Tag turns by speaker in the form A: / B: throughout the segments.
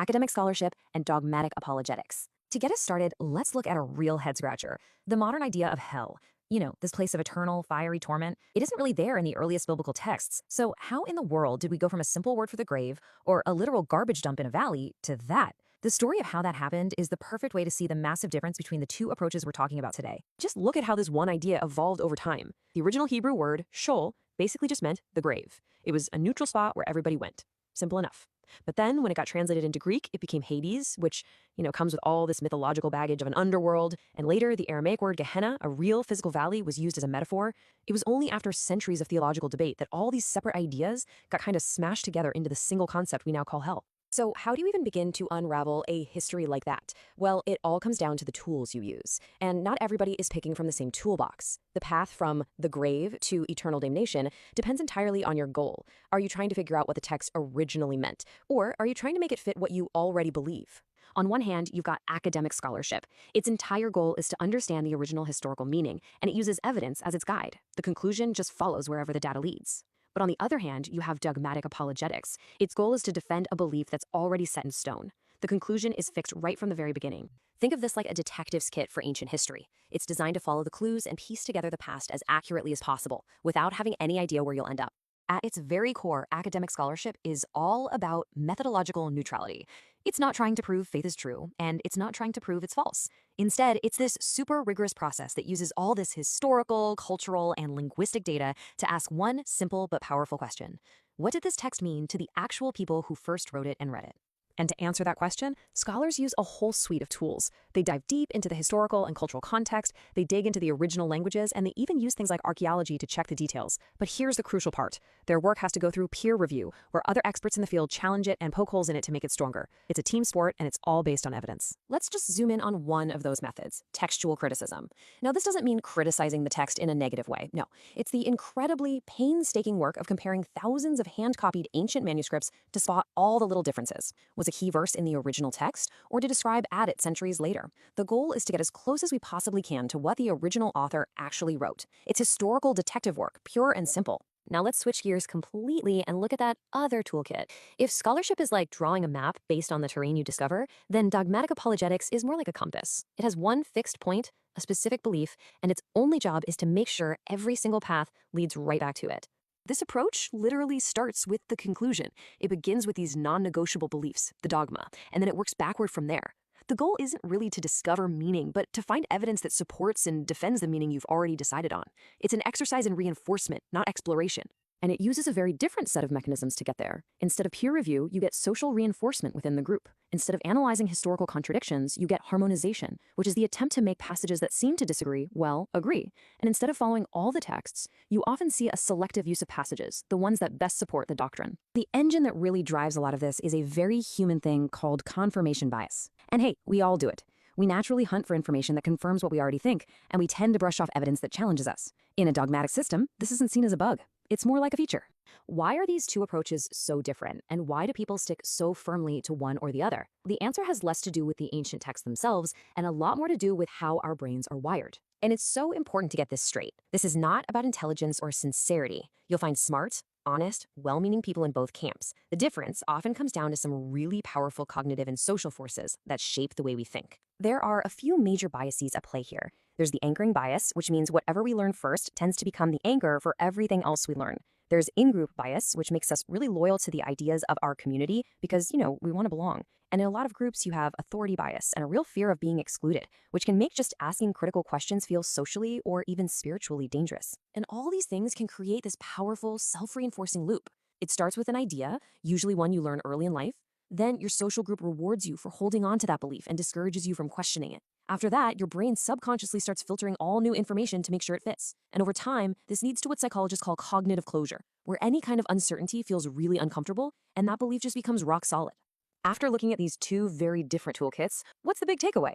A: academic scholarship, and dogmatic apologetics. To get us started, let's look at a real head-scratcher, the modern idea of hell. This place of eternal, fiery torment, it isn't really there in the earliest biblical texts. So how in the world did we go from a simple word for the grave, or a literal garbage dump in a valley, to that? The story of how that happened is the perfect way to see the massive difference between the two approaches we're talking about today.
B: Just look at how this one idea evolved over time. The original Hebrew word, Sheol, basically just meant the grave. It was a neutral spot where everybody went. Simple enough. But then when it got translated into Greek, it became Hades, which, comes with all this mythological baggage of an underworld. And later, the Aramaic word Gehenna, a real physical valley, was used as a metaphor. It was only after centuries of theological debate that all these separate ideas got kind of smashed together into the single concept we now call hell. So how do you even begin to unravel a history like that? Well, it all comes down to the tools you use. And not everybody is picking from the same toolbox. The path from the grave to eternal damnation depends entirely on your goal. Are you trying to figure out what the text originally meant? Or are you trying to make it fit what you already believe? On one hand, you've got academic scholarship. Its entire goal is to understand the original historical meaning, and it uses evidence as its guide. The conclusion just follows wherever the data leads. But on the other hand, you have dogmatic apologetics. Its goal is to defend a belief that's already set in stone. The conclusion is fixed right from the very beginning. Think of this like a detective's kit for ancient history. It's designed to follow the clues and piece together the past as accurately as possible, without having any idea where you'll end up. At its very core, academic scholarship is all about methodological neutrality. It's not trying to prove faith is true, and it's not trying to prove it's false. Instead, it's this super rigorous process that uses all this historical, cultural, and linguistic data to ask one simple but powerful question. What did this text mean to the actual people who first wrote it and read it? And to answer that question, scholars use a whole suite of tools. They dive deep into the historical and cultural context, they dig into the original languages, and they even use things like archaeology to check the details. But here's the crucial part. Their work has to go through peer review, where other experts in the field challenge it and poke holes in it to make it stronger. It's a team sport, and it's all based on evidence. Let's just zoom in on one of those methods, textual criticism. Now, this doesn't mean criticizing the text in a negative way. No, it's the incredibly painstaking work of comparing thousands of hand-copied ancient manuscripts to spot all the little differences. Was a key verse in the original text, or did a scribe add it centuries later? The goal is to get as close as we possibly can to what the original author actually wrote. It's historical detective work, pure and simple. Now let's switch gears completely and look at that other toolkit. If scholarship is like drawing a map based on the terrain you discover, then dogmatic apologetics is more like a compass. It has one fixed point, a specific belief, and its only job is to make sure every single path leads right back to it. This approach literally starts with the conclusion. It begins with these non-negotiable beliefs, the dogma, and then it works backward from there. The goal isn't really to discover meaning, but to find evidence that supports and defends the meaning you've already decided on. It's an exercise in reinforcement, not exploration. And it uses a very different set of mechanisms to get there. Instead of peer review, you get social reinforcement within the group. Instead of analyzing historical contradictions, you get harmonization, which is the attempt to make passages that seem to disagree, well, agree. And instead of following all the texts, you often see a selective use of passages, the ones that best support the doctrine. The engine that really drives a lot of this is a very human thing called confirmation bias. And hey, we all do it. We naturally hunt for information that confirms what we already think, and we tend to brush off evidence that challenges us. In a dogmatic system, this isn't seen as a bug. It's more like a feature. Why are these two approaches so different, and why do people stick so firmly to one or the other? The answer has less to do with the ancient texts themselves and a lot more to do with how our brains are wired. And it's so important to get this straight. This is not about intelligence or sincerity. You'll find smart, honest, well-meaning people in both camps. The difference often comes down to some really powerful cognitive and social forces that shape the way we think. There are a few major biases at play here. There's the anchoring bias, which means whatever we learn first tends to become the anchor for everything else we learn. There's in-group bias, which makes us really loyal to the ideas of our community because, we want to belong. And in a lot of groups, you have authority bias and a real fear of being excluded, which can make just asking critical questions feel socially or even spiritually dangerous. And all these things can create this powerful, self-reinforcing loop. It starts with an idea, usually one you learn early in life. Then your social group rewards you for holding on to that belief and discourages you from questioning it. After that, your brain subconsciously starts filtering all new information to make sure it fits. And over time, this leads to what psychologists call cognitive closure, where any kind of uncertainty feels really uncomfortable, and that belief just becomes rock solid. After looking at these two very different toolkits, what's the big takeaway?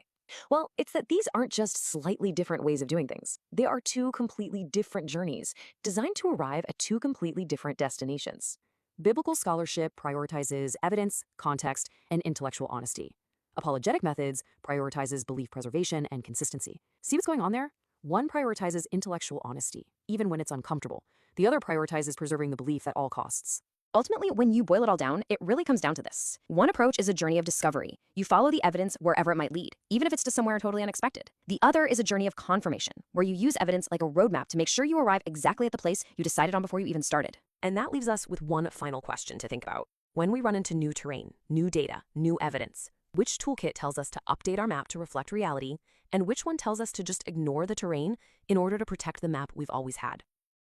B: Well, it's that these aren't just slightly different ways of doing things. They are two completely different journeys, designed to arrive at two completely different destinations. Biblical scholarship prioritizes evidence, context, and intellectual honesty. Apologetic methods prioritizes belief preservation and consistency. See what's going on there? One prioritizes intellectual honesty, even when it's uncomfortable. The other prioritizes preserving the belief at all costs.
A: Ultimately, when you boil it all down, it really comes down to this. One approach is a journey of discovery. You follow the evidence wherever it might lead, even if it's to somewhere totally unexpected. The other is a journey of confirmation, where you use evidence like a roadmap to make sure you arrive exactly at the place you decided on before you even started.
B: And that leaves us with one final question to think about. When we run into new terrain, new data, new evidence, which toolkit tells us to update our map to reflect reality, and which one tells us to just ignore the terrain in order to protect the map we've always had?